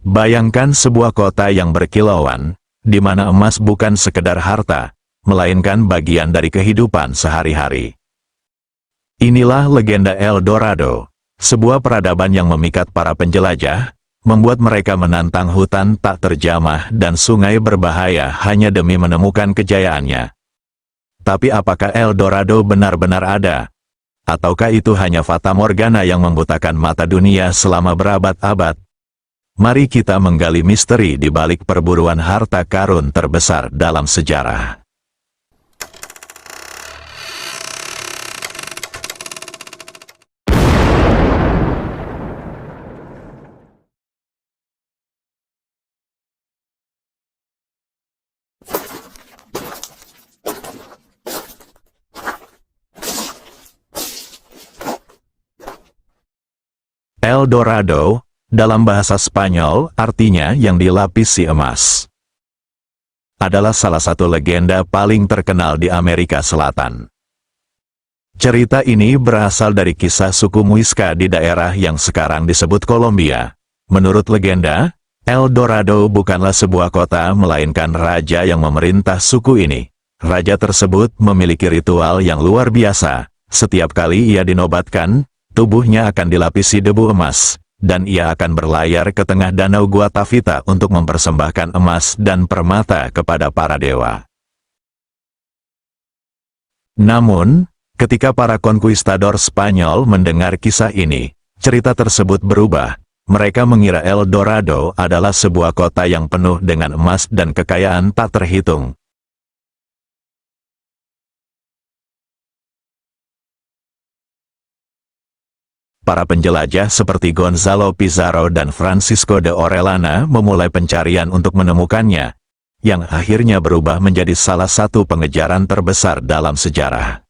Bayangkan sebuah kota yang berkilauan, di mana emas bukan sekedar harta, melainkan bagian dari kehidupan sehari-hari. Inilah legenda El Dorado, sebuah peradaban yang memikat para penjelajah, membuat mereka menantang hutan tak terjamah dan sungai berbahaya hanya demi menemukan kejayaannya. Tapi apakah El Dorado benar-benar ada? Ataukah itu hanya fata morgana yang membutakan mata dunia selama berabad-abad? Mari kita menggali misteri di balik perburuan harta karun terbesar dalam sejarah. El Dorado, dalam bahasa Spanyol, artinya yang dilapisi emas. Adalah salah satu legenda paling terkenal di Amerika Selatan. Cerita ini berasal dari kisah suku Muisca di daerah yang sekarang disebut Kolombia. Menurut legenda, El Dorado bukanlah sebuah kota melainkan raja yang memerintah suku ini. Raja tersebut memiliki ritual yang luar biasa. Setiap kali ia dinobatkan, tubuhnya akan dilapisi debu emas, dan ia akan berlayar ke tengah danau Guatavita untuk mempersembahkan emas dan permata kepada para dewa. Namun, ketika para konkuistador Spanyol mendengar kisah ini, cerita tersebut berubah. Mereka mengira El Dorado adalah sebuah kota yang penuh dengan emas dan kekayaan tak terhitung. Para penjelajah seperti Gonzalo Pizarro dan Francisco de Orellana memulai pencarian untuk menemukannya, yang akhirnya berubah menjadi salah satu pengejaran terbesar dalam sejarah.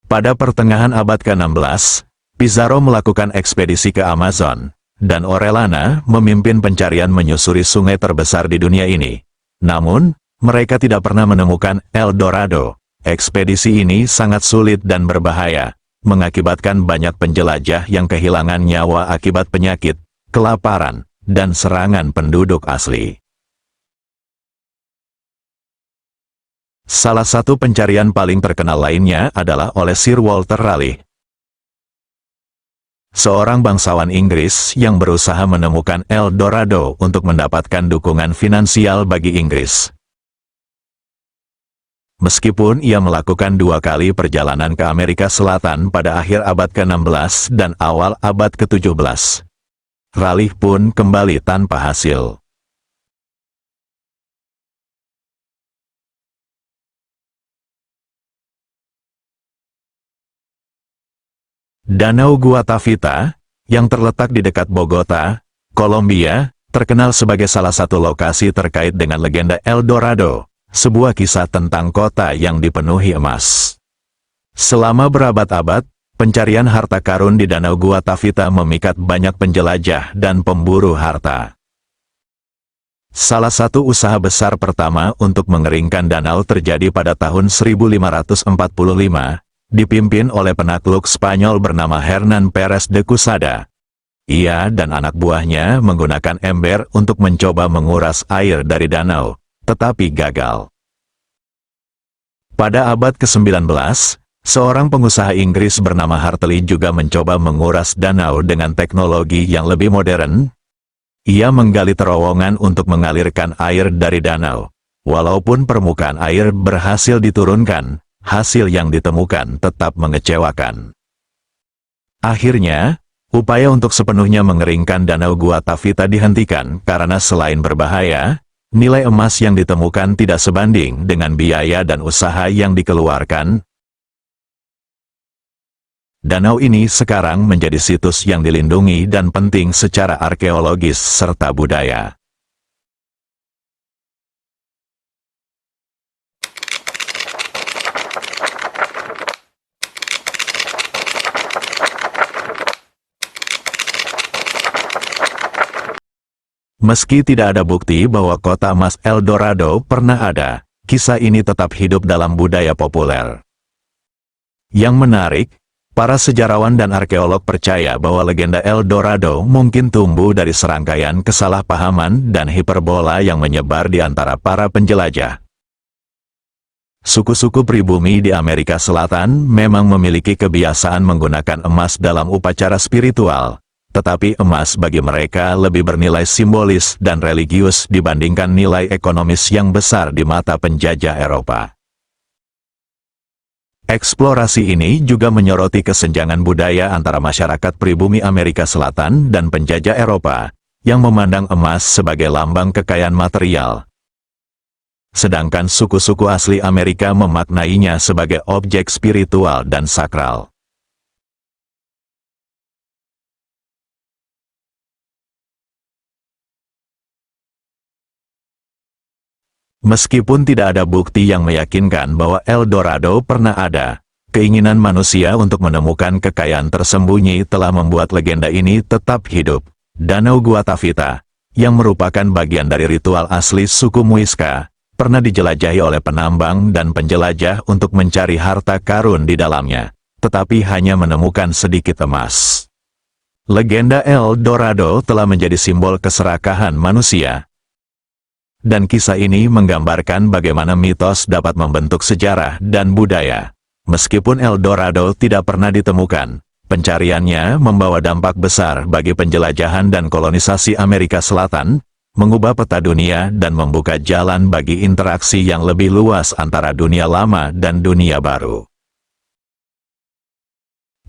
Pada pertengahan abad ke-16, Pizarro melakukan ekspedisi ke Amazon, dan Orellana memimpin pencarian menyusuri sungai terbesar di dunia ini. Namun, mereka tidak pernah menemukan El Dorado. Ekspedisi ini sangat sulit dan berbahaya, mengakibatkan banyak penjelajah yang kehilangan nyawa akibat penyakit, kelaparan, dan serangan penduduk asli. Salah satu pencarian paling terkenal lainnya adalah oleh Sir Walter Raleigh, seorang bangsawan Inggris yang berusaha menemukan El Dorado untuk mendapatkan dukungan finansial bagi Inggris. Meskipun ia melakukan 2 kali perjalanan ke Amerika Selatan pada akhir abad ke-16 dan awal abad ke-17, Raleigh pun kembali tanpa hasil. Danau Guatavita, yang terletak di dekat Bogota, Kolombia, terkenal sebagai salah satu lokasi terkait dengan legenda El Dorado, sebuah kisah tentang kota yang dipenuhi emas. Selama berabad-abad, pencarian harta karun di Danau Guatavita memikat banyak penjelajah dan pemburu harta. Salah satu usaha besar pertama untuk mengeringkan danau terjadi pada tahun 1545, dipimpin oleh penakluk Spanyol bernama Hernán Pérez de Quesada. Ia dan anak buahnya menggunakan ember untuk mencoba menguras air dari danau, tetapi gagal. Pada abad ke-19, seorang pengusaha Inggris bernama Hartley juga mencoba menguras danau dengan teknologi yang lebih modern. Ia menggali terowongan untuk mengalirkan air dari danau. Walaupun permukaan air berhasil diturunkan, hasil yang ditemukan tetap mengecewakan. Akhirnya, upaya untuk sepenuhnya mengeringkan Danau Guatavita dihentikan karena selain berbahaya, nilai emas yang ditemukan tidak sebanding dengan biaya dan usaha yang dikeluarkan. Danau ini sekarang menjadi situs yang dilindungi dan penting secara arkeologis serta budaya. Meski tidak ada bukti bahwa kota emas El Dorado pernah ada, kisah ini tetap hidup dalam budaya populer. Yang menarik, Para sejarawan dan arkeolog percaya bahwa legenda El Dorado mungkin tumbuh dari serangkaian kesalahpahaman dan hiperbola yang menyebar di antara para penjelajah. Suku-suku pribumi di Amerika Selatan memang memiliki kebiasaan menggunakan emas dalam upacara spiritual, tetapi emas bagi mereka lebih bernilai simbolis dan religius dibandingkan nilai ekonomis yang besar di mata penjajah Eropa. Eksplorasi ini juga menyoroti kesenjangan budaya antara masyarakat pribumi Amerika Selatan dan penjajah Eropa, yang memandang emas sebagai lambang kekayaan material. Sedangkan suku-suku asli Amerika memaknainya sebagai objek spiritual dan sakral. Meskipun tidak ada bukti yang meyakinkan bahwa El Dorado pernah ada, keinginan manusia untuk menemukan kekayaan tersembunyi telah membuat legenda ini tetap hidup. Danau Guatavita, yang merupakan bagian dari ritual asli suku Muisca, pernah dijelajahi oleh penambang dan penjelajah untuk mencari harta karun di dalamnya, tetapi hanya menemukan sedikit emas. Legenda El Dorado telah menjadi simbol keserakahan manusia. Dan kisah ini menggambarkan bagaimana mitos dapat membentuk sejarah dan budaya. Meskipun El Dorado tidak pernah ditemukan, pencariannya membawa dampak besar bagi penjelajahan dan kolonisasi Amerika Selatan, mengubah peta dunia dan membuka jalan bagi interaksi yang lebih luas antara dunia lama dan dunia baru.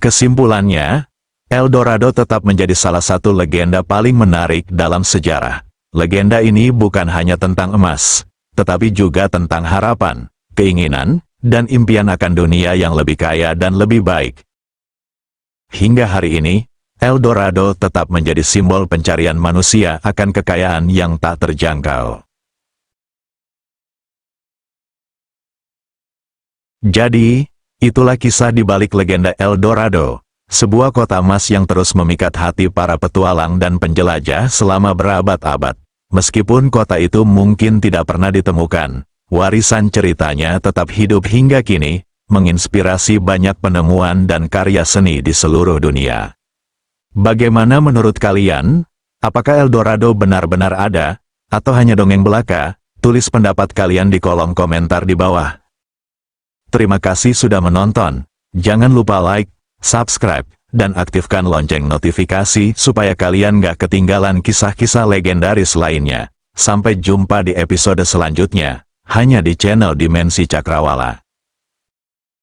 Kesimpulannya, El Dorado tetap menjadi salah satu legenda paling menarik dalam sejarah. Legenda ini bukan hanya tentang emas, tetapi juga tentang harapan, keinginan, dan impian akan dunia yang lebih kaya dan lebih baik. Hingga hari ini, El Dorado tetap menjadi simbol pencarian manusia akan kekayaan yang tak terjangkau. Jadi, itulah kisah di balik legenda El Dorado, sebuah kota emas yang terus memikat hati para petualang dan penjelajah selama berabad-abad. Meskipun kota itu mungkin tidak pernah ditemukan, warisan ceritanya tetap hidup hingga kini, menginspirasi banyak penemuan dan karya seni di seluruh dunia. Bagaimana menurut kalian? Apakah El Dorado benar-benar ada, atau hanya dongeng belaka? Tulis pendapat kalian di kolom komentar di bawah. Terima kasih sudah menonton. Jangan lupa like, subscribe, dan aktifkan lonceng notifikasi supaya kalian gak ketinggalan kisah-kisah legendaris lainnya. Sampai jumpa di episode selanjutnya, hanya di channel Dimensi Cakrawala.